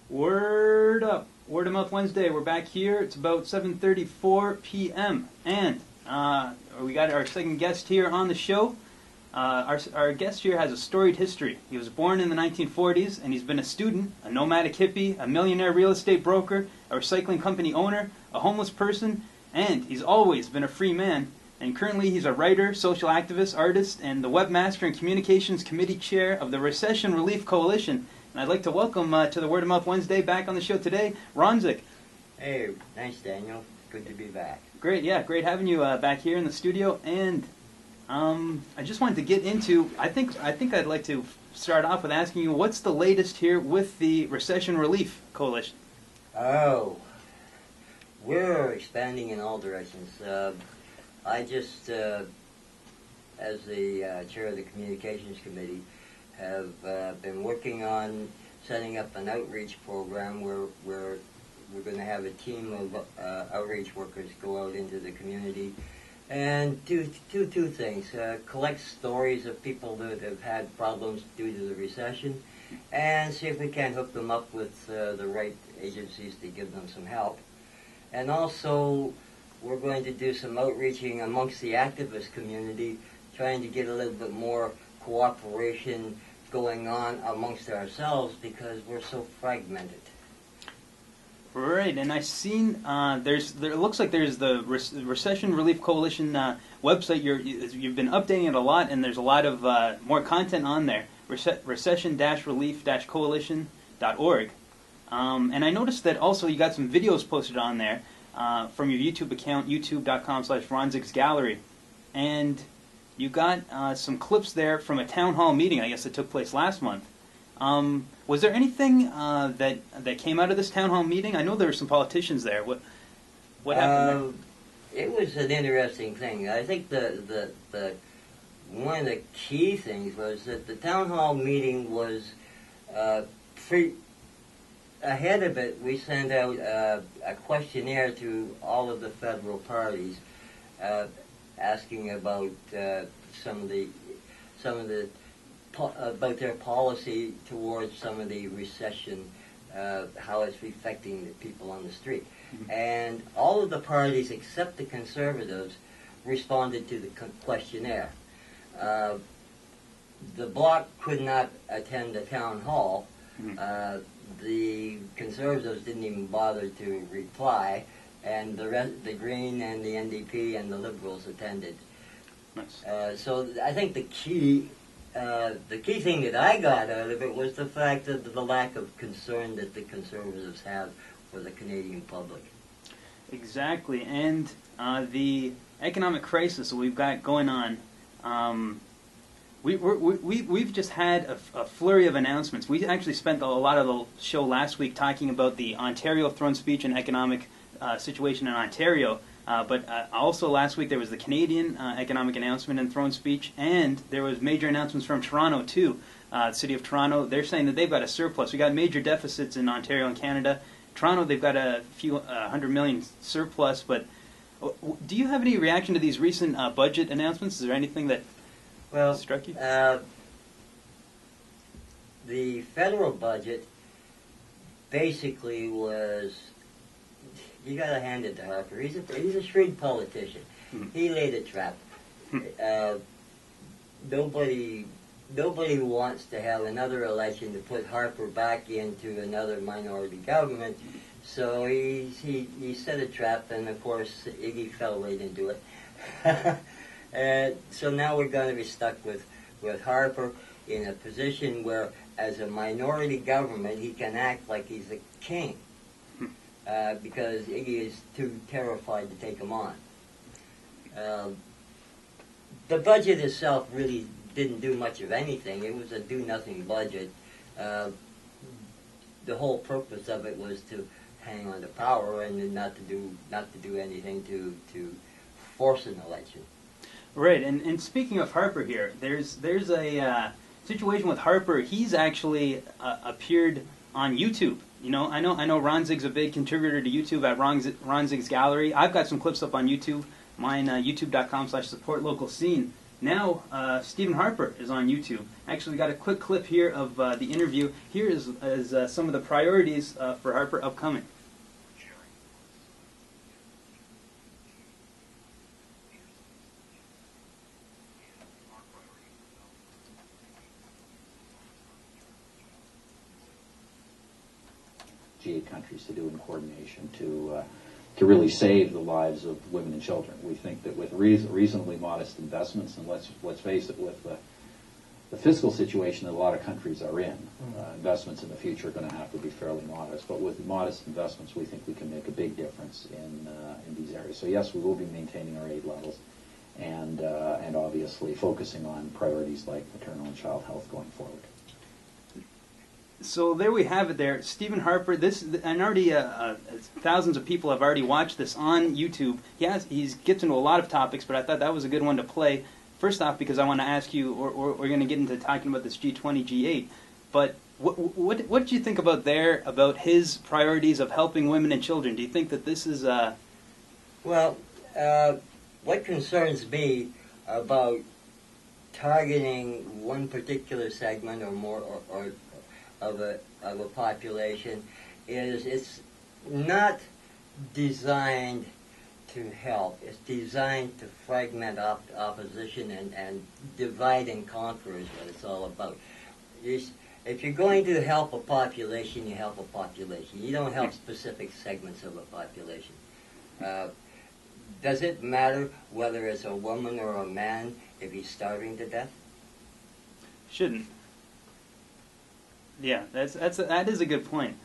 Word up. Word of Mouth Wednesday. We're back here. It's about 7:34 p.m. And we got our second guest here on the show. Our guest here has a storied history. He was born in the 1940s, and he's been a student, a nomadic hippie, a millionaire real estate broker, a recycling company owner, a homeless person, and he's always been a free man. And currently he's a writer, social activist, artist, and the webmaster and communications committee chair of the Recession Relief Coalition. And I'd like to welcome to the Word of Mouth Wednesday back on the show today, Ronzig. Hey, thanks, Daniel. Good to be back. Great, yeah, great having you back here in the studio. And I just wanted to get into. I think I'd like to start off with asking you, what's the latest here with the Recession Relief Coalition? Oh, we're expanding in all directions. I just, as the chair of the communications committee, have been working on setting up an outreach program where we're going to have a team of outreach workers go out into the community and do two things. Collect stories of people that have had problems due to the recession and see if we can hook them up with the right agencies to give them some help. And also, we're going to do some outreaching amongst the activist community, trying to get a little bit more cooperation going on amongst ourselves because we're so fragmented. Right, and I've seen it looks like there's the Recession Relief Coalition website. You've been updating it a lot, and there's a lot of more content on there. Recession-relief-coalition.org. And I noticed that also you got some videos posted on there from your YouTube account, youtube.com/Ronzig's Gallery. And you got some clips there from a town hall meeting, I guess, that took place last month. Was there anything that came out of this town hall meeting? I know there were some politicians there. What happened there? It was an interesting thing. I think the one of the key things was that the town hall meeting was ahead of it. We sent out a questionnaire to all of the federal parties, asking about about their policy towards some of the recession, how it's affecting the people on the street. Mm-hmm. And all of the parties except the conservatives responded to the questionnaire. The bloc could not attend the town hall. Mm-hmm. The conservatives didn't even bother to reply, and the Green and the NDP and the Liberals attended. Nice. So I think the key thing that I got out of it was the fact that the lack of concern that the conservatives have for the Canadian public. Exactly, and the economic crisis that we've got going on. We've just had a flurry of announcements. We actually spent a lot of the show last week talking about the Ontario throne speech and economic situation in Ontario. But also last week there was the Canadian economic announcement and throne speech, and there was major announcements from Toronto too. The City of Toronto, they're saying that they've got a surplus. We got major deficits in Ontario and Canada. Toronto, they've got a few $100 million surplus. But do you have any reaction to these recent budget announcements? Is there anything that struck you? The federal budget basically was. You got to hand it to Harper. He's a shrewd politician. Mm-hmm. He laid a trap. Nobody wants to have another election to put Harper back into another minority government. So he set a trap, and of course Iggy fell right into it. So now we're going to be stuck with Harper in a position where, as a minority government, he can act like he's a king. Because Iggy is too terrified to take him on. The budget itself really didn't do much of anything. It was a do-nothing budget. The whole purpose of it was to hang on to power and not to do anything to force an election. Right, and speaking of Harper here, there's a situation with Harper. He's actually appeared on YouTube. You know, I know Ronzig's a big contributor to YouTube at Ronzig's Gallery. I've got some clips up on YouTube. Mine, youtube.com/supportlocalscene. Now, Stephen Harper is on YouTube. Actually, got a quick clip here of the interview. Here is some of the priorities for Harper upcoming. G8 countries to do in coordination to really save the lives of women and children. We think that with reasonably modest investments, and let's face it, with the fiscal situation that a lot of countries are in, investments in the future are going to have to be fairly modest. But with modest investments, we think we can make a big difference in these areas. So yes, we will be maintaining our aid levels, and obviously focusing on priorities like maternal and child health going forward. So there we have it there. Stephen Harper, and already thousands of people have already watched this on YouTube. He gets into a lot of topics, but I thought that was a good one to play. First off, because I want to ask you, or we're going to get into talking about this G20, G8, but what do you think about his priorities of helping women and children? Do you think that this is... Well, what concerns me about targeting one particular segment or more or of a population is it's not designed to help. It's designed to fragment opposition and divide and conquer is what it's all about. If you're going to help a population, you help a population. You don't help specific segments of a population. Does it matter whether it's a woman or a man if he's starving to death? Shouldn't. Yeah, that is a good point.